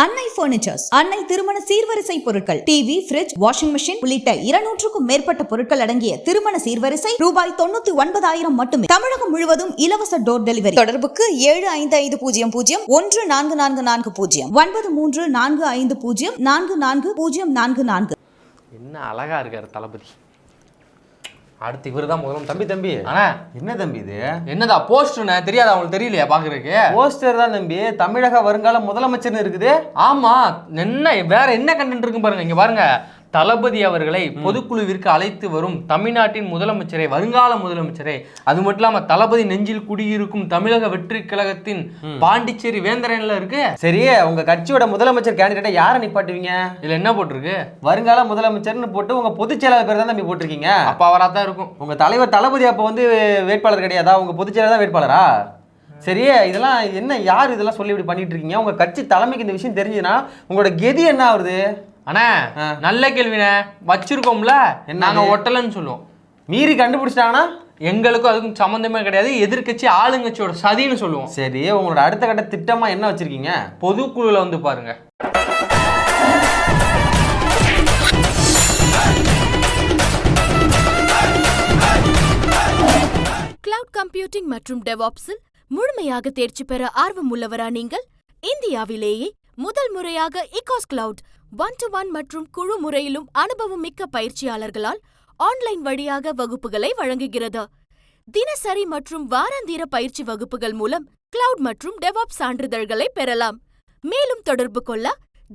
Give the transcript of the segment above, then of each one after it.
அன்னை பர்னிச்சர்ஸ், அன்னை திருமண சீர்வரிசை பொருட்கள், டிவி, ஃபிரிட்ஜ், வாஷிங் மெஷின் உள்ளிட்ட 200க்கும் மேற்பட்ட பொருட்கள் அடங்கிய திருமண சீர்வரிசை ரூபாய் 99,000 மட்டுமே. தமிழகம் முழுவதும் இலவச டோர் டெலிவரி. தொடர்புக்கு 7550144440 9345044044. என்ன அழகா இருக்காரு தளபதி. அடுத்து இவரு தான் முதல்ல. தம்பி ஆனா என்ன தம்பி இது? என்னதா போஸ்டர்னு தெரியாது, அவங்களுக்கு தெரியலையா பாக்குறதுக்கு? போஸ்டர் தான் தம்பி. தமிழக வருங்கால முதலமைச்சர்னு இருக்குது. ஆமா, என்ன வேற என்ன கண்டென்ட் இருக்கு பாருங்க. இங்க பாருங்க, தளபதி அவர்களை பொதுக்குழுவிற்கு அழைத்து வரும் தமிழ்நாட்டின் முதலமைச்சரை, வருங்கால முதலமைச்சரை, அது மட்டும் இல்லாம தளபதி நெஞ்சில் குடியிருக்கும் தமிழக வெற்றி கழகத்தின் பாண்டிச்சேரி வேந்தரன்ல இருக்கு. சரி, உங்க கட்சியோட முதலமைச்சர் கேண்டிடேட்டை யாரை நிப்பாட்டுவீங்க? இதுல என்ன போட்டிருக்கு? வருங்கால முதலமைச்சர்னு போட்டு உங்க பொதுச் செயலாளர் பேர் தான் தம்பி போட்டிருக்கீங்க. அப்ப அவரா தான் இருக்கும். உங்க தலைவர் தளபதி அப்ப வந்து வேட்பாளர் கிடையாதா? உங்க பொதுச் செயலாளர் தான் வேட்பாளரா? சரி, இதெல்லாம் என்ன, யார் இதெல்லாம் சொல்லி இப்படி பண்ணிட்டு இருக்கீங்க? உங்க கட்சி தலைமைக்கு இந்த விஷயம் தெரிஞ்சுன்னா உங்களோட கெதி என்ன ஆகுது? அண்ணா நல்ல கேள்விண்ணே, வச்சிருக்கோம்ல, நாங்க ஒட்டலன்னு சொல்லுவோம். மீறி கண்டுபிடிச்சிட்டாங்கன்னா எங்களுக்கும் அதுக்கும் சம்மந்தமே கிடையாது, எதிர்கட்சி ஆளுங்கட்சியோட சதின்னு சொல்லுவோம். சரி, உங்களோட அடுத்த கட்ட திட்டமா என்ன வச்சிருக்கீங்க? பொதுக்குழுல வந்து பாருங்க. கிளவுட் கம்ப்யூட்டிங் மற்றும் டெவாப்ஸில் முழுமையாக தேர்ச்சி பெற ஆர்வம் உள்ளவரா நீங்கள்? இந்தியாவிலேயே முதல் முறையாக இகாஸ் கிளவுட் 1-to-1 மற்றும் குழு முறையிலும் அனுபவம் மிக்க பயிற்சியாளர்களால் ஆன்லைன் வழியாக வகுப்புகளை வழங்குகிறது. தினசரி மற்றும் வாராந்திர பயிற்சி வகுப்புகள் மூலம் கிளவுட் மற்றும் டெவாப்ஸ் சான்றிதழ்களை பெறலாம். மேலும் தொடர்பு கொள்ள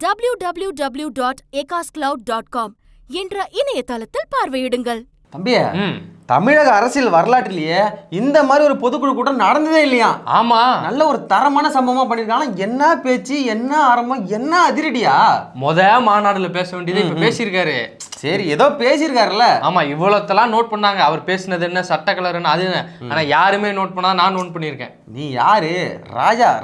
www.ecoscloud.com என்ற இணையதளத்தில் பார்வையிடுங்கள். தம்பி, தமிழக அரசியல் வரலாற்றிலேயே இந்த மாதிரி ஒரு பொதுக்குழு கூட்டம் நடந்ததே இல்லையா? ஆமா, நல்ல ஒரு தரமான சம்பவமா பண்ணிருக்காங்க. என்ன பேச்சு, என்ன ஆரம்பம், என்ன அதிரடியா! மாநாடுல பேச வேண்டியது இப்ப பேசியிருக்காரு. சரி, ஏதோ பேசியிருக்காருல்ல. ஆமா, இவ்வளோத்தெல்லாம் நோட் பண்ணாங்க. அவர் பேசினது என்ன, சட்ட கலர்னு, அது ஆனா யாருமே நோட் பண்ணா நான் நோட் பண்ணியிருக்கேன். நீ யாரு?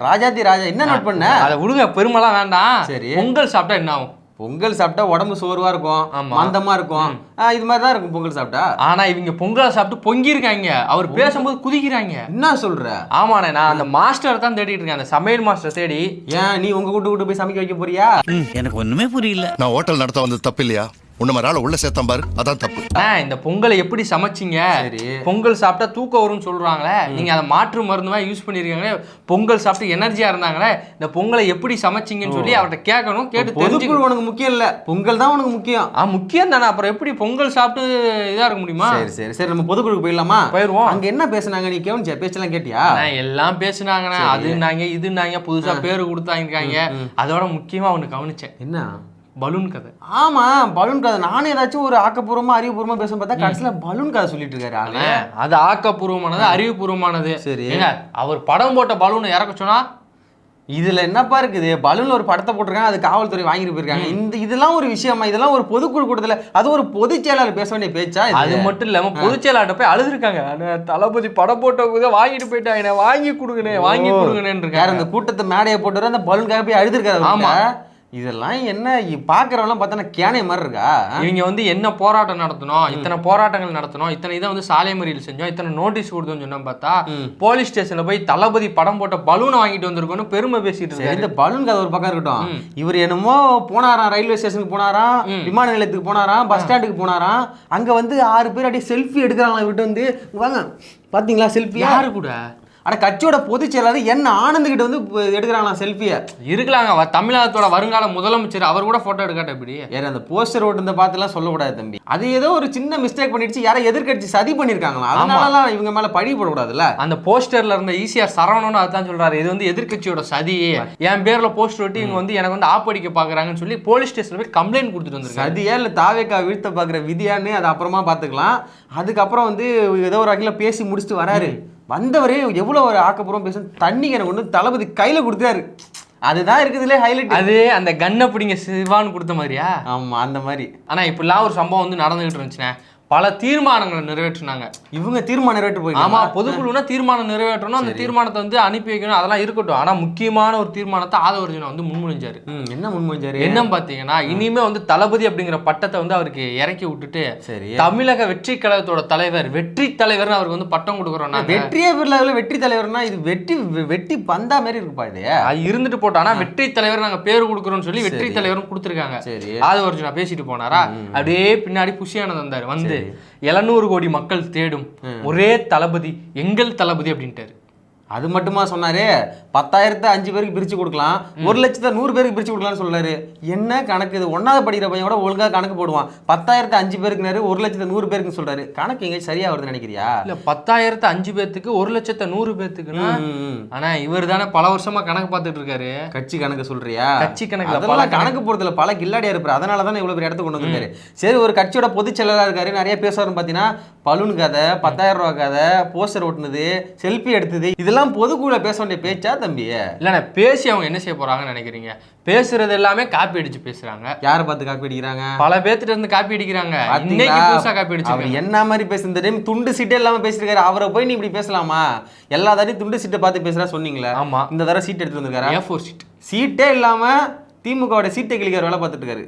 ராஜாதி ராஜா என்ன நோட் பண்ண? அதை விடுங்க, பெருமைலாம் வேண்டாம். சரி, பொங்கல் சாப்பிட்டா என்ன ஆகும்? பொங்கல் சாப்பிட்டா உடம்பு சோர்வா இருக்கும், மந்தமா இருக்கும், இது மாதிரி தான் இருக்கும் பொங்கல் சாப்பிட்டா. ஆனா இவங்க பொங்கலை சாப்பிட்டு பொங்கிருக்காங்க. அவர் பேசும்போது குதிக்கிறாங்க. என்ன சொல்ற? ஆமாண்ணே, நான் அந்த மாஸ்டர் தான் தேடிட்டு இருக்கேன், அந்த சமையல் மாஸ்டர் தேடி. ஏன் நீ உங்க கூட்டு போய் சமைக்க வைக்க போறியா? எனக்கு ஒண்ணுமே புரியல. நான் ஹோட்டல் நடத்த வந்தது தப்பு இல்லையா? உன்ன மாதிரி உள்ள சேர்த்தம் பாரு, அதான் தப்பு. இந்த பொங்கலை எப்படி சமைச்சிங்க? பொங்கல் சாப்பிட்டா தூக்கம் வரும்னு சொல்றாங்களே, நீங்க அதை மாற்று மருந்துமா யூஸ் பண்ணிருக்கீங்களே, பொங்கல் சாப்பிட்டு எனர்ஜியா இருந்தாங்களே, இந்த பொங்கலை எப்படி சமைச்சிங்கன்னு சொல்லி அவர்கிட்ட கேட்கணும். கேட்டு தெரிஞ்சுக்கணும். உனக்கு முக்கியம் இல்ல, பொங்கல் தான் உனக்கு முக்கியம். முக்கியம் தானே, அப்புறம் எப்படி பொங்கல் சாப்பிட்டு இதா இருக்க முடியுமா? சரி, நம்ம பொதுக்குழுக்கு போயிடலாமா? போயிருவோம். அங்க என்ன பேசுனாங்க, நீ கேவனிச்சா? பேச்செல்லாம் கேட்டியா? எல்லாம் பேசுனாங்கண்ணா, அதுனாங்க இதுனாங்க, புதுசா பேரு கொடுத்தாங்க. அதோட முக்கியமா ஒண்ணு கவனிச்சேன். என்ன? பலூன் கதை. ஆமா, பலூன் கதை. நானே ஏதாச்சும் ஒரு ஆக்கப்பூர்வமா அறிவுபூர்வமா பேச பார்த்தா கடைசியில பலூன் கதை சொல்லிட்டு இருக்காரு. அது ஆக்கப்பூர்வமானது, அறிவுபூர்வமானது. சரி, அவர் படம் போட்ட பலூன் இறக்க சொன்னா இதுல என்னப்பா இருக்குது? பலூன்ல ஒரு படத்தை போட்டிருக்காங்க, அது காவல்துறை வாங்கிட்டு போயிருக்காங்க. இதெல்லாம் ஒரு விஷயமா? இதெல்லாம் ஒரு பொதுக்குழு கூட்டத்துல அது ஒரு பொதுச் செயலாளர் பேச வேண்டிய பேச்சா? அது மட்டும் இல்லாம பொதுச் செயலாளர்கிட்ட போய் அழுதுருக்காங்க. தளபதி படம் போட்ட வாங்கிட்டு போயிட்டாங்க, வாங்கி கொடுங்கன்னு. யார் அந்த கூட்டத்தை மேடையை போட்டு அந்த பலூனுக்காக போய் அழுதுருக்காரு. ஆமா, இதெல்லாம் என்ன பாக்குறவெல்லாம் பார்த்தா கேனை மாதிரி இருக்கா? இவங்க என்ன போராட்டம் நடத்தணும், இத்தனை போராட்டங்கள் நடத்தணும், இத்தனை இதை சாலை மறியல் செஞ்சோம், இத்தனை நோட்டீஸ் கொடுத்தோம்னு சொன்னா பார்த்தா போலீஸ் ஸ்டேஷன்ல போய் தளபதி படம் போட்ட பலூனை வாங்கிட்டு வந்திருக்கோன்னு பெருமை பேசிட்டு இருக்காரு. இந்த பலூன் கதை ஒரு பக்கம் இருக்கட்டும். இவர் என்னமோ போனாராம், ரயில்வே ஸ்டேஷனுக்கு போனாராம், விமான நிலையத்துக்கு போனாராம், பஸ் ஸ்டாண்டுக்கு போனாராம். அங்க 6 பேர் அப்படியே செல்ஃபி எடுக்கிறாங்களா விட்டு வந்து. வாங்க பாத்தீங்களா செல்ஃபி? யாரு கூட? கட்சியோட பொதுச் செயலாளர் என்ன ஆனந்த் கிட்ட வந்து எடுக்கிறாங்களா செல்ஃபியை? இருக்கலாங்க, தமிழகத்தோட வருங்கால முதலமைச்சர், அவர் கூட போட்டோ எடுக்காட்ட எப்படி? யார் அந்த போஸ்டர் ஓட்டு பார்த்துலாம் சொல்லக்கூடாது தம்பி. அது ஏதோ ஒரு சின்ன மிஸ்டேக் பண்ணிடுச்சு, யாரோ எதிர்கட்சி சதி பண்ணிருக்காங்களா, அதனாலலாம் இவங்க மேல பழி போடக்கூடாதுல்ல. அந்த போஸ்டர்ல இருந்த ஈஸியார் சரவணனும் அதுதான் சொல்றாரு, இது எதிர்கட்சியோட சதி, என் பேர்ல போஸ்டர் ஒட்டி இவங்க எனக்கு ஆப்படிக்க பாக்குறாங்கன்னு சொல்லி போலீஸ் ஸ்டேஷன்ல போய் கம்ப்ளைண்ட் கொடுத்துட்டு வந்திருக்காங்க. சதியா இல்ல தாவேக்கா வீழ்த்த பாக்குற விதியான்னு அது அப்புறமா பாத்துக்கலாம். அதுக்கப்புறம் ஏதோ ஒரு வகையில பேசி முடிச்சுட்டு வராரு. வந்தவரே எவ்வளவு ஒரு ஆக்கப்பூர்வம் பேச, தண்ணி எனக்கு ஒன்று தளபதி கையில கொடுத்தாரு. அதுதான் இருக்குதுல ஹைலைட். அது அந்த கண்ணை பிடிங்க சிவான்னு கொடுத்த மாதிரியா? ஆமா, அந்த மாதிரி. ஆனா இப்படிலாம் ஒரு சம்பவம் நடந்துகிட்டு இருந்துச்சுண்ணே. பல தீர்மானங்களை நிறைவேற்றினாங்க. இவங்க தீர்மானம் நிறைவேற்ற போய் ஆமா, பொதுக்குழுனா தீர்மானம் நிறைவேற்றணும், அந்த தீர்மானத்தை வந்து அனுப்பி வைக்கணும், அதெல்லாம் இருக்கட்டும். ஆனா முக்கியமான ஒரு தீர்மானத்தை ஆதவர்ஜுனா வந்து முன்மொழிஞ்சாரு. என்ன முன்மொழிஞ்சாரு? என்னன்னு பாத்தீங்கன்னா, இனிமே வந்து தளபதி அப்படிங்கிற பட்டத்தை வந்து அவருக்கு இறக்கி விட்டுட்டு தமிழக வெற்றி கழகத்தோட தலைவர், வெற்றி தலைவர்னு அவருக்கு வந்து பட்டம் கொடுக்குறோம்னா, வெற்றியே பெறல வெற்றி தலைவர்னா இது வெட்டி பந்தா மாதிரி இருக்குப்பா. இது அது இருந்துட்டு போட்டோம். ஆனா வெற்றி தலைவர் நாங்க பேரு கொடுக்குறோம்னு சொல்லி வெற்றி தலைவரும் கொடுத்துருக்காங்க. ஆதவர்ஜுனா பேசிட்டு போனாரா, அப்படியே பின்னாடி புஷியானந்த் வந்தாரு. வந்து 700 கோடி மக்கள் தேடும் ஒரே தளபதி எங்கள் தளபதி அப்படின்ட்டாரு. அது மட்டுமா சொன்னாரு? 10,000 5 பேருக்கு பிரிச்சு கொடுக்கலாம், 1,00,000 100 பேருக்கு பிரிச்சு கொடுக்கலாம்னு சொல்றாரு. என்ன கணக்கு இது? 1வது படிக்கிற பையன் கூட ஒழுங்கா கணக்கு போடுவான். 10,000 5 பேருக்குனாரு, 1,00,000 100 பேருக்கு சொல்றாரு. கணக்கு எங்க சரியா வருதுன்னு நினைக்கிறியா? இல்ல 10,000 5 பேத்துக்கு 1,00,000 100 பேத்துக்குன்னா, ஆனா இவர் தானே பல வருஷமா கணக்கு பார்த்துட்டு இருக்காரு. கட்சி கணக்கு சொல்றியா? கட்சி கணக்கு பல கணக்கு போறதுல பல கில்லாடியா இருப்பாரு. அதனால தானே இவ்வளவு பெரிய இடத்துக்கு கொண்டு வந்திருக்காரு. சரி, ஒரு கட்சியோட பொதுச் செயலரா இருக்காரு, நிறைய பேசுவாருன்னு பாத்தீங்கன்னா பலூன் கதை, 10,000 ரூபாய் கதை, போஸ்டர் ஓட்டுனது, செல்ஃபி எடுத்தது, இதெல்லாம் பொதுக்குள்ள பேச வேண்டிய பேச்சா தம்பி? இல்ல பேசி அவங்க என்ன செய்ய போறாங்கன்னு நினைக்கிறீங்க? பேசுறது எல்லாமே காப்பி அடிச்சு பேசுறாங்க. யாரை பார்த்து காப்பி அடிக்கிறாங்க? பல பேர்த்திட்ட இருந்து காப்பி அடிக்கிறாங்க. இன்னைக்கு புதுசா காப்பி அடிச்சு. அவர் என்ன மாதிரி பேச இந்த டைம் துண்டு சீட்டே இல்லாம பேசிருக்காரு. அவரை போய் நீ இப்படி பேசலாமா? எல்லா தடவையும் துண்டு சீட்டை பார்த்து பேசுறா சொன்னீங்களா? ஆமா. இந்த தடவை சீட் எடுத்து வந்திருக்காரு. A4 seat. சீட்டே இல்லாம திமுகவோட சீட்டை கிளிக்கிற வேலை பார்த்துட்டு இருக்காரு.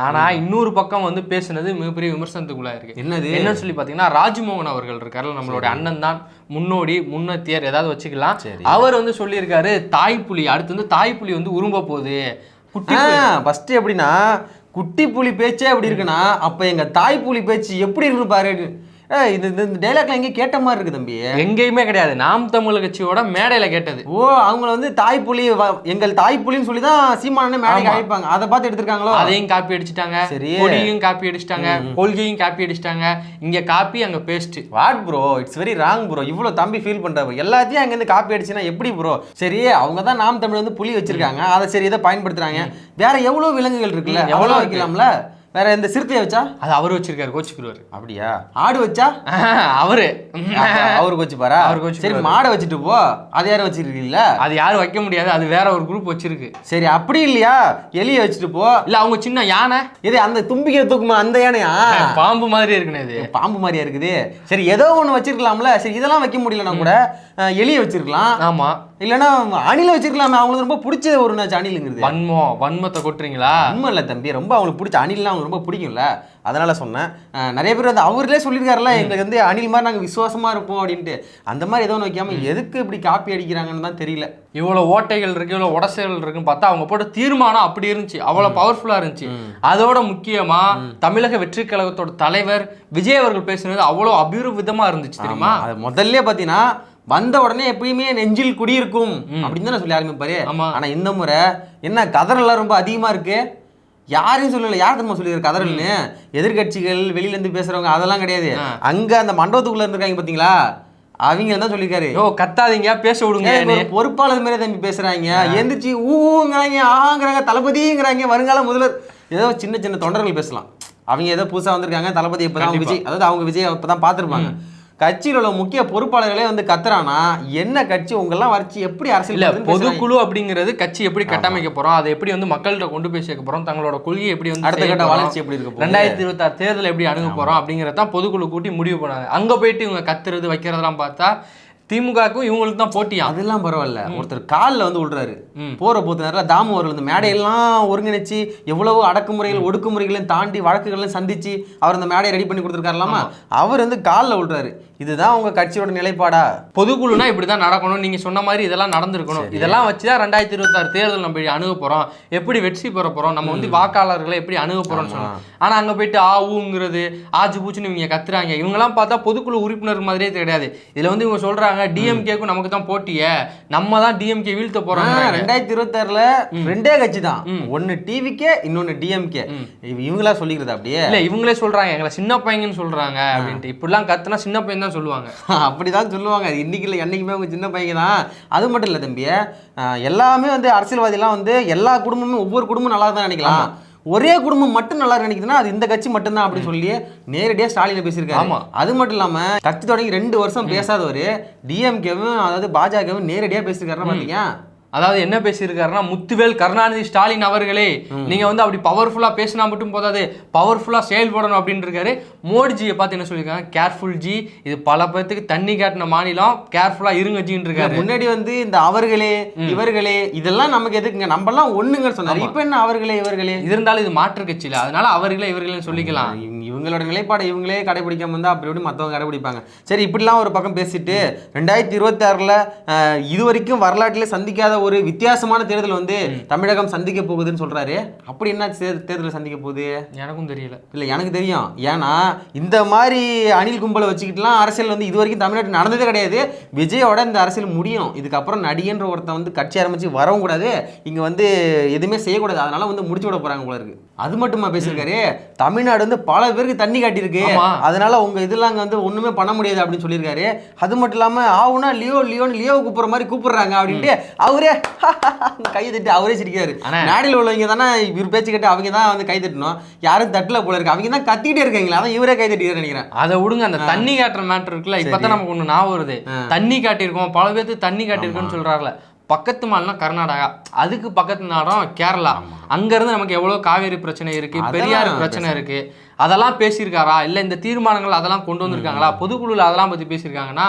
ஆனா இன்னொரு பக்கம் வந்து பேசுனது மிகப்பெரிய விமர்சனத்துக்குள்ள இருக்கு. என்னன்னு சொல்லி பாத்தீங்கன்னா, ராஜ்மோகன் அவர்கள் இருக்காரு, நம்மளோட அண்ணன் தான், முன்னோடியர் ஏதாவது வச்சுக்கலாம். அவர் வந்து சொல்லியிருக்காரு, தாய்ப்புலி அடுத்து வந்து தாய்ப்புலி வந்து உரும்ப போகுது. ஃபர்ஸ்ட் எப்படின்னா, குட்டி புலி பேச்சே எப்படி இருக்குன்னா, அப்ப எங்க தாய்ப்புலி பேச்சு எப்படி இருக்கு பாரு. இந்த டைலாக்ல எங்க கேட்ட மாதிரி இருக்கு தம்பி. எங்கேயுமே கிடையாது, நாம் தமிழ் கட்சியோட மேடையில கேட்டது. ஓ, அவங்கள வந்து தாய்ப்புலி, எங்கள் தாய்ப்புலின்னு சொல்லி தான் சீமானே மேடைக்கு அழைப்பாங்க. அதை பார்த்து எடுத்திருக்காங்களோ? அதையும் காப்பி அடிச்சுட்டாங்க, கொடியும் காப்பி அடிச்சிட்டாங்க, கொள்கையும் காப்பி அடிச்சிட்டாங்க. இங்க காப்பி அங்க paste. What bro, it's very wrong bro. இவ்வளவு தம்பி ஃபீல் பண்றாரு. எல்லாத்தையும் அங்க இருந்து காப்பி அடிச்சுன்னா எப்படி ப்ரோ? சரி, அவங்க தான் நாம் தமிழ் வந்து புலி வச்சிருக்காங்க, அதை சரி இதை பயன்படுத்துறாங்க. வேற எவ்வளவு விலங்குகள் இருக்குல்ல, எவ்வளவு வைக்கலாம்ல. வேற இந்த சிறுத்தையை வச்சா அது அவரு வச்சிருக்காரு, கோச்சுக்குருவாரு. அப்படியா? ஆடு வச்சா அவருக்கு வச்சுப்பாரா? சரி, மாடை வச்சுட்டு போ, அது யாரும் வச்சிருக்கீங்களா? அது யாரும் வைக்க முடியாது, அது வேற ஒரு குரூப் வச்சிருக்கு. சரி, அப்படி இல்லையா, எலியை வச்சுட்டு போ. இல்ல அவங்க சின்ன யானை, இது அந்த தும்பிக்கை தூக்குமா அந்த யானையா? பாம்பு மாதிரி இருக்குன்னு. இது பாம்பு மாதிரியா இருக்குது. சரி, ஏதோ ஒண்ணு வச்சிருக்கலாம்ல. சரி, இதெல்லாம் வைக்க முடியலன்னா கூட எலியை வச்சிருக்கலாம். ஆமா, இல்லைன்னா அணில வச்சிருக்கலாமே. அவங்களுக்கு ரொம்ப பிடிச்ச ஒரு அணிலுங்கிறது. வன்மத்தை கொட்டுறீங்களா? உண்மை இல்ல தம்பி, ரொம்ப அவங்களுக்கு பிடிச்ச அணில்லாம் அவங்களுக்கு ரொம்ப பிடிக்கும்ல, அதனால சொன்னேன். நிறைய பேர் வந்து அவர்களே சொல்லியிருக்காருல்ல, எங்களுக்கு வந்து அணில் மாதிரி நாங்கள் விசுவாசமா இருப்போம் அப்படின்ட்டு. அந்த மாதிரி ஏதோ ஒன்று வைக்காம எதுக்கு இப்படி காப்பி அடிக்கிறாங்கன்னு தான் தெரியல. இவ்வளவு ஓட்டைகள் இருக்கு, இவ்வளவு உடசைகள் இருக்குன்னு பார்த்தா அவங்க போட்ட தீர்மானம் அப்படி இருந்துச்சு, அவ்வளவு பவர்ஃபுல்லா இருந்துச்சு. அதோட முக்கியமா தமிழக வெற்றி கழகத்தோட தலைவர் விஜய் அவர்கள் பேசுனது அவ்வளவு அபிருவிதமா இருந்துச்சு தெரியுமா? அது முதல்ல பாத்தீங்கன்னா வந்த உடனே எப்பயுமே நெஞ்சில் குடியிருக்கும் அப்படின்னு தான் சொல்லி ஆரம்பிப்பாரு. ஆனா இந்த முறை என்ன கதறெல்லாம் ரொம்ப அதிகமா இருக்கு. யாரையும் சொல்லல. யார் தெரியுமா சொல்லியிருக்காரு கதறல்னு? எதிர்கட்சிகள், வெளியில இருந்து பேசுறவங்க, அதெல்லாம் கிடையாது. அங்க அந்த மண்டபத்துக்குள்ள இருந்திருக்காங்க பாத்தீங்களா, அவங்க தான் சொல்லியிருக்காரு. ஓ, கத்தாதீங்க, பேச விடுங்க. பொறுப்பாளர் மாதிரி தம்பி பேசுறாங்க. எந்திரிச்சு ஊங்கிறாங்க, ஆங்கிறாங்க, தளபதிங்கிறாங்க, வருங்கால முதல்வர். ஏதோ சின்ன சின்ன தொண்டர்கள் பேசலாம். அவங்க ஏதோ புதுசா வந்திருக்காங்க, தளபதி இப்பதான் விஜய், அதாவது அவங்க விஜய் இப்பதான் பார்த்திருப்பாங்க. கட்சியில் உள்ள முக்கிய பொறுப்பாளர்களே வந்து கத்துறானா, என்ன கட்சி உங்கெல்லாம் வரைச்சு எப்படி அரசியல்? பொதுக்குழு அப்படிங்கிறது கட்சி எப்படி கட்டமைக்க போறோம், அதை எப்படி வந்து மக்கள்கிட்ட கொண்டு போய் சேர்க்க போறோம், தங்களோட கொள்கையை எப்படி வந்து அடுத்த கட்ட வளர்ச்சி எப்படி இருக்கு, 2026 தேர்தல் எப்படி அணுக போறோம் அப்படிங்கறதான் பொதுக்குழு கூட்டி முடிவு பண்ணாங்க. அங்க போயிட்டு இவங்க கத்துறது வைக்கிறதெல்லாம் பார்த்தா திமுகவுக்கும் இவங்களுக்கு தான் போட்டியா. அதெல்லாம் பரவாயில்ல. ஒருத்தர் காலில் வந்து விடுறாரு போற போது நேரம். தாமு அவர்கள் இந்த மேடையெல்லாம் ஒருங்கிணைச்சு எவ்வளவு அடக்குமுறைகள் ஒடுக்குமுறைகளையும் தாண்டி வழக்குகளையும் சந்திச்சு அவர் அந்த மேடையை ரெடி பண்ணி கொடுத்துருக்காருலாமா, அவர் வந்து காலில் விடுறாரு. இதுதான் உங்க கட்சியோட நிலைப்பாடா? பொதுக்குழுனா இப்படிதான் நடக்கணும், நீங்க சொன்ன மாதிரி இதெல்லாம் நடந்திருக்கணும், இதெல்லாம் வச்சுதான் 2026 தேர்தல் நம்ம அணுக போறோம், எப்படி வெற்றி பெற போறோம், நம்ம வந்து வாக்காளர்களை எப்படி அணுக போறோம்னு சொன்னோம். ஆனா அங்க போயிட்டு ஊங்கிறது ஆச்சு பூச்சுன்னு இவங்க கத்துறாங்க. இவங்கெல்லாம் பார்த்தா பொதுக்குழு உறுப்பினர் மாதிரியே கிடையாது. இதுல வந்து இவங்க சொல்றாங்க டிஎம்கேக்கும் நமக்கு தான் போட்டிய, நம்ம தான் டிஎம்கே வீழ்த்த போறோம். 2026 ரெண்டே கட்சி தான், ஒன்னு டிவிகே, இன்னொன்னு டிஎம்கே. இவங்களா சொல்லிக்கிறது அப்படியே இல்ல, இவங்களே சொல்றாங்க எங்களை சின்ன பையன்னு சொல்றாங்க அப்படின்ட்டு. இப்படிலாம் கத்துனா சின்ன பையன் தான் சொல்லுவாங்க. அப்படிதான் சொல்லுவாங்க. இன்னைக்கு இல்லை என்னைக்குமே அவங்க சின்ன பையன் தான். அது மட்டும் இல்லை தம்பி, எல்லாமே வந்து அரசியல்வாதிலாம் வந்து எல்லா குடும்பமும் ஒவ்வொரு குடும்பம் நல்லா தான் நினைக்கலாம். ஒரே குடும்பம் மட்டும் நல்லா நினைக்குதுன்னா அது இந்த கட்சி மட்டும்தான் அப்படின்னு சொல்லி நேரடியா ஸ்டாலின் பேசியிருக்காரு. அது மட்டும் இல்லாம கட்சி தொடங்கி 2 வருஷம் பேசாதவர் டிஎம்கேவும் அதாவது பாஜகவும் நேரடியா பேசியிருக்காருன்னா பாத்தீங்க. அதாவது என்ன பேசியிருக்காருன்னா, முத்துவேல் கருணாநிதி ஸ்டாலின் அவர்களே நீங்க வந்து அப்படி பவர்ஃபுல்லா பேசினா மட்டும் போதாது, பவர்ஃபுல்லா செயல்படணும் அப்படின்னு இருக்காரு. மோடிஜியை பார்த்து என்ன சொல்லியிருக்காங்க, கேர்ஃபுல் ஜி, இது பல பேருக்கு தண்ணி காட்டின மாநிலம், கேர்ஃபுல்லா இருங்க ஜின்னு இருக்காரு. முன்னாடி வந்து இந்த அவர்களே இவர்களே இதெல்லாம் நமக்கு எதுக்குங்க, நம்ம எல்லாம் ஒண்ணுங்க சொன்னாரு. இப்ப என்ன அவர்களே இவர்களே? இருந்தாலும் இது மாற்று கட்சியில, அதனால அவர்களே இவர்களே சொல்லிக்கலாம். இவங்களோட நிலைப்பாடை இவங்களே கடைபிடிக்காம இருந்தா அப்படி எப்படி மற்றவங்க கடைபிடிப்பாங்க? சரி, இப்படிலாம் ஒரு பக்கம் பேசிட்டு 2026ல இதுவரைக்கும் வரலாற்றிலே சந்திக்காத ஒரு வித்தியாசமான தேர்தல் வந்து தமிழகம் சந்திக்க போகுதுன்னு சொல்றாரு. அப்படி என்ன தேர்தலை சந்திக்க போகுது? எனக்கும் தெரியல. இல்ல, எனக்கு தெரியும். ஏன்னா இந்த மாதிரி அணில் கும்பலை வச்சுக்கிட்டுலாம் அரசியல் வந்து இது வரைக்கும் தமிழ்நாட்டில் நடந்ததே கிடையாது. விஜயோட இந்த அரசியல் முடியும். இதுக்கப்புறம் நடிகன்ற ஒருத்தன் வந்து கட்சி ஆரம்பிச்சு வரவும் கூடாது, இங்க வந்து எதுவுமே செய்யக்கூடாது, அதனால வந்து முடிச்சு விட போறாங்க போல இருக்கு. அது மட்டுமா பேசியிருக்காரு, தமிழ்நாடு வந்து பல பேருக்கு தண்ணி காட்டியிருக்கு, அதனால உங்க இதெல்லாம் வந்து ஒண்ணுமே பண்ண முடியாது அப்படின்னு சொல்லியிருக்காரு. அது மட்டும் இல்லாம ஆவுனா லியோ கூப்பிடுற மாதிரி கூப்பிடுறாங்க அப்படின்ட்டு அவரே கை தட்டி அவரே சிரிக்கிறாரு. நாடில் உள்ளவங்க தானே இவர் பேச்சு கேட்டு அவங்க தான் வந்து கை தட்டணும், யாரும் தட்டல போல இருக்கு, அவங்க தான் கத்திட்டே இருக்காங்களா, அதான் இவரே கை தட்டிட்டு நினைக்கிறேன். அதை விடுங்க, அந்த தண்ணி காட்டுற மேட்டர் இருக்குல்ல, இப்பதான் நமக்கு ஒண்ணு ஞாபகம் வருது. தண்ணி காட்டியிருக்கோம், பல பேருக்கு தண்ணி காட்டியிருக்கோம்னு சொல்றாருல. பக்கத்து மாநிலம் கர்நாடகா, அதுக்கு பக்கத்து நாடம் கேரளா. அங்க இருந்து நமக்கு எவ்வளவு காவேரி பிரச்சனை இருக்கு, பெரியார் பிரச்சனை இருக்கு, அதெல்லாம் பேசியிருக்காரா? இல்ல இந்த தீர்மானங்கள் அதெல்லாம் கொண்டு வந்திருக்காங்களா? பொதுக்குழுல அதெல்லாம் பத்தி பேசியிருக்காங்கன்னா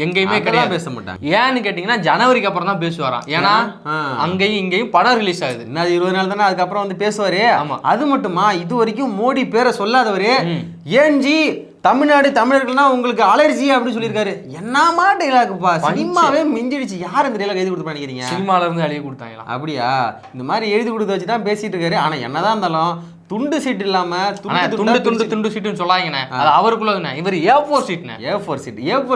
எங்கேயுமே கிடையாது, பேச மாட்டாங்க. ஏன்னு கேட்டீங்கன்னா ஜனவரிக்கு அப்புறம் தான் பேசுவாராம். ஏன்னா அங்கேயும் இங்கேயும் படம் ரிலீஸ் ஆகுது, இன்னும் 20 நாள் தானே, அதுக்கப்புறம் வந்து பேசுவாரு. அது மட்டுமா, இது வரைக்கும் மோடி பேரை சொல்லாதவரு ஏன்ஜி தமிழ்நாடு தமிழர்கள்னா உங்களுக்கு அலர்ஜி அப்படின்னு சொல்லியிருக்காரு. என்னமா டைலாக்ப்பா, சினிமாவே மிஞ்சிடுச்சு. யார் இந்த டைலாக் எழுதி கொடுத்து நினைக்கிறீங்க? சினிமால இருந்து எழுதி கொடுத்தாங்களா? அப்படியா? இந்த மாதிரி எழுதி கொடுத்து வச்சு தான் பேசிட்டு இருக்காரு. ஆனா என்னதான் இருந்தாலும் துண்டு சீட் இல்லாம துண்டு சீட்டுன்னு சொல்லாங்கண்ணே, அது அவருக்குள்ள இவர் A4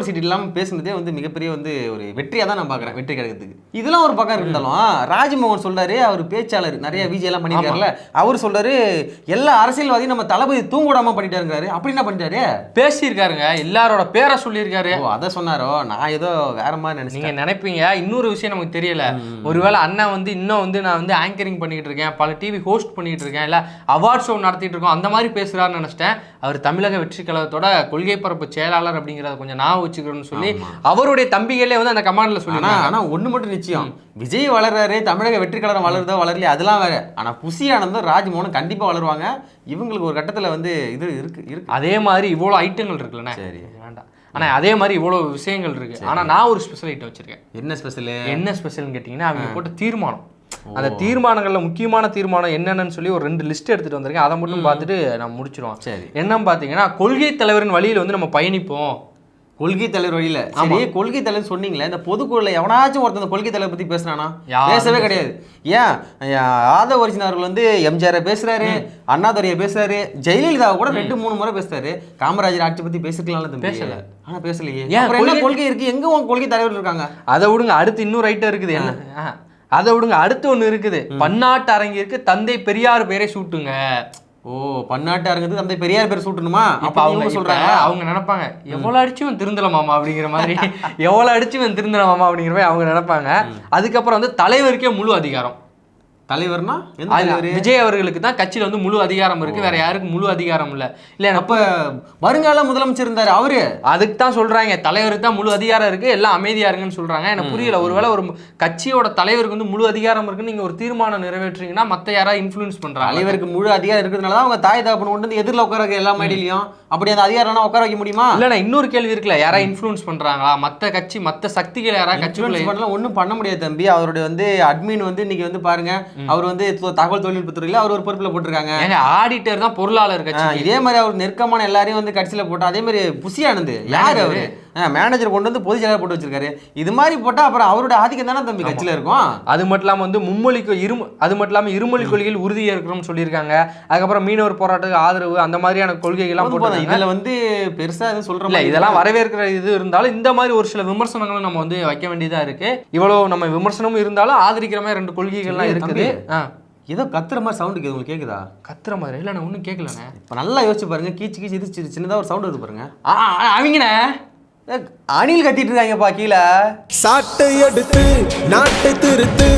சீட் இல்லாம பேசுனதே வந்து மிகப்பெரிய வந்து ஒரு வெற்றியா தான் நான் பாக்குறேன், வெற்றி கிடைக்கிறதுக்கு. இதெல்லாம் ஒரு பக்கம் இருந்தாலும் ராஜ்மோகன் சொல்றாரு, அவர் பேச்சாளர் நிறைய விஜய் எல்லாம் பண்ணிருக்காருல்ல, அவர் சொல்றாரு எல்லா அரசியல்வாதியும் நம்ம தளபதி தூங்கூடாம பண்ணிட்டாருங்கிறாரு. அப்படி என்ன பண்ணிட்டாரு? பேசியிருக்காருங்க, எல்லாரோட பேரை சொல்லியிருக்காரு. அதை சொன்னாரோ, நான் ஏதோ வேற மாதிரி நினைச்சேன். நீங்க நினைப்பீங்க. இன்னொரு விஷயம் நமக்கு தெரியல, ஒருவேளை அண்ணன் வந்து இன்னும் வந்து நான் வந்து ஆங்கரிங் பண்ணிட்டு இருக்கேன், பல டிவி ஹோஸ்ட் பண்ணிட்டு இருக்கேன், இல்ல அவார்ட் ஷோ நடத்திட்டு இருக்கோம், அந்த மாதிரி பேசுறாருன்னு நினைச்சிட்டேன். அவர் தமிழக வெற்றி கழகத்தோட கொள்கை பரப்பு செயலாளர் அப்படிங்கிறத கொஞ்சம் நான் வச்சுக்கிறேன்னு சொல்லி அவருடைய தம்பிகளே வந்து அந்த கமாண்ட்ல சொல்லினாங்க. ஆனா ஒண்ணு மட்டும் நிச்சயம், விஜய் வளர்றாரு, தமிழக வெற்றி கழகம் வளருதோ வளரலையே அதெல்லாம் வேற. ஆனா புசி ஆனந்தும் ராஜ்மோகனும் கண்டிப்பா வளருவாங்க. இவங்களுக்கு ஒரு கட்டத்துல வந்து இது இருக்கு. அதே மாதிரி இவ்வளவு ஐட்டங்கள் இருக்குல்லண்ணே. சரி வேண்டாம், ஆனா அதே மாதிரி இவ்வளவு விஷயங்கள் இருக்கு. ஆனா நான் ஒரு ஸ்பெஷல் ஐட்டம் வச்சிருக்கேன். என்ன ஸ்பெஷல்னு கேட்டீங்கன்னா, அவங்க போட்ட தீர்மானம், அந்த தீர்மானங்கள்ல முக்கியமான தீர்மானம் என்னென்னு சொல்லி ஒரு 2 லிஸ்ட் எடுத்துட்டு வந்திருக்கேன். அதை மட்டும் பார்த்துட்டு நம்ம முடிச்சிருவோம். சரி, என்னன்னு பாத்தீங்கன்னா, கொள்கை தலைவரின் வழியில் வந்து நம்ம பயணிப்போம். கொள்கை தலைவர் வழியில. சரி, கொள்கை தலைவர் சொன்னீங்களே, இந்த பொதுக்குழுல எவனாச்சும் ஒருத்தர் கொள்கை தலைவர் பத்தி பேசுறானா? பேசவே கிடையாது. ஏன் ஆதவ அர்ஜுன் அவர்கள் வந்து எம்ஜிஆர் பேசுறாரு, அண்ணாதுரையை பேசுறாரு, ஜெயலலிதாவை கூட 2-3 முறை பேசுறாரு. காமராஜர் ஆட்சி பத்தி பேசிருக்கலாம், பேசல. ஆனா பேசலையே. என்ன கொள்கை இருக்கு? எங்க உங்க கொள்கை தலைவர் இருக்காங்க? அதை விடுங்க, அடுத்து இன்னொரு ஐட்டம் இருக்குது. என்ன அதை விடுங்க, அடுத்து ஒண்ணு இருக்குது. பன்னாட்டு அரங்கிற்கு தந்தை பெரியார் பேரை சூட்டுங்க. ஓ, பன்னாட்டு அரங்குக்கு தந்தை பெரியார் பேர் சூட்டணுமா? அப்ப அவங்க சொல்றாங்க, அவங்க நினைப்பாங்க எவ்வளவு அடிச்சும் திருந்தலமாமா அப்படிங்கிற மாதிரி, எவ்வளவு அடிச்சும் திருந்தலமாமா அப்படிங்கிற மாதிரி அவங்க நினைப்பாங்க. அதுக்கப்புறம் வந்து தலைவருக்கே முழு அதிகாரம். தலைவர்னா விஜய் அவர்களுக்கு தான் கட்சியில வந்து முழு அதிகாரம் இருக்கு, வேற யாருக்கும் முழு அதிகாரம் இல்ல. இல்ல அப்ப வருங்கால முதலமைச்சர் இருந்தாரு அவரு, அதுக்கு தான் சொல்றாங்க தலைவருக்கு தான் முழு அதிகாரம் இருக்கு, எல்லாம் அமைதியா இருங்கன்னு சொல்றாங்க. எனக்கு புரியல, ஒருவேளை ஒரு கட்சியோட தலைவருக்கு வந்து முழு அதிகாரம் இருக்குன்னு நீங்க ஒரு தீர்மானம் நிறைவேற்றீங்கன்னா மத்த யாராவது இன்ஃபுளுன்ஸ் பண்றாங்க. தலைவருக்கு முழு அதிகாரம் இருக்கிறதுனால அவங்க தாய் தகப்பன் கொண்டு வந்து எதிரில் உட்கார வைக்க எல்லா மேடையிலையும். அப்படி அந்த அதிகாரம் உட்கார வைக்க முடியுமா? இல்ல, இன்னொரு கேள்வி இருக்குல்ல, யாராவது இன்ஃபுளுன்ஸ் பண்றாங்களா? மத்த கட்சி மத்த சக்திகள் யாராவது கட்சிக்குள்ள பண்ணலாம்? ஒன்றும் பண்ண முடியாது தம்பி. அவருடைய வந்து அட்மின் வந்து இன்னைக்கு வந்து பாருங்க, அவர் வந்து தகவல் தொழில்நுட்பத்துறையில அவர் ஒரு பொறுப்புல போட்டிருக்காங்க. ஆடிட்டர் தான் பொருளாளர் கட்சி. இதே மாதிரி அவர் நெருக்கமான எல்லாரையும் வந்து கட்சியில போட்டா, அதே மாதிரி புசி ஆனந்த் யாரு அவரு? மேனேஜர் கொண்டு வந்து பொதுச் செயலாளர் போட்டு வச்சிருக்காரு. இது மாதிரி போட்டா அப்புறம் அவரோட ஆதிக்கம் தானே தம்பி கட்சியில இருக்கும். அது மட்டும் இல்லாம வந்து அது மட்டும் இல்லாம இருமொழி கொள்கையில் உறுதியா இருக்கிறோம்னு சொல்லியிருக்காங்க. அதுக்கப்புறம் மீனவர் போராட்டத்துக்கு ஆதரவு, அந்த மாதிரியான கொள்கைகள்லாம் போட்டு இதுல வந்து பெருசா எதுவும் சொல்றோம். இதெல்லாம் வரவேற்கிற இது இருந்தாலும் இந்த மாதிரி ஒரு சில விமர்சனங்களும் நம்ம வந்து வைக்க வேண்டியதா இருக்கு. இவ்வளவு நம்ம விமர்சனமும் இருந்தாலும் ஆதரிக்கிற மாதிரி 2 கொள்கைகள்லாம் இருக்குது. ஏதோ கத்துற மாதிரி சவுண்டு உங்களுக்கு கேக்குதா? கத்துற மாதிரி இல்ல, நான் ஒன்றும் கேட்கலண்ணே. இப்போ நல்லா யோசிச்சு பாருங்க, கீச்சு இது சின்னதாக ஒரு சவுண்ட் வருது பாருங்க. அவங்கண்ணே அணில் கத்திட்டு இருக்காங்கப்பா கீழே. சாட்டை எடுத்து நாட்டை திருத்து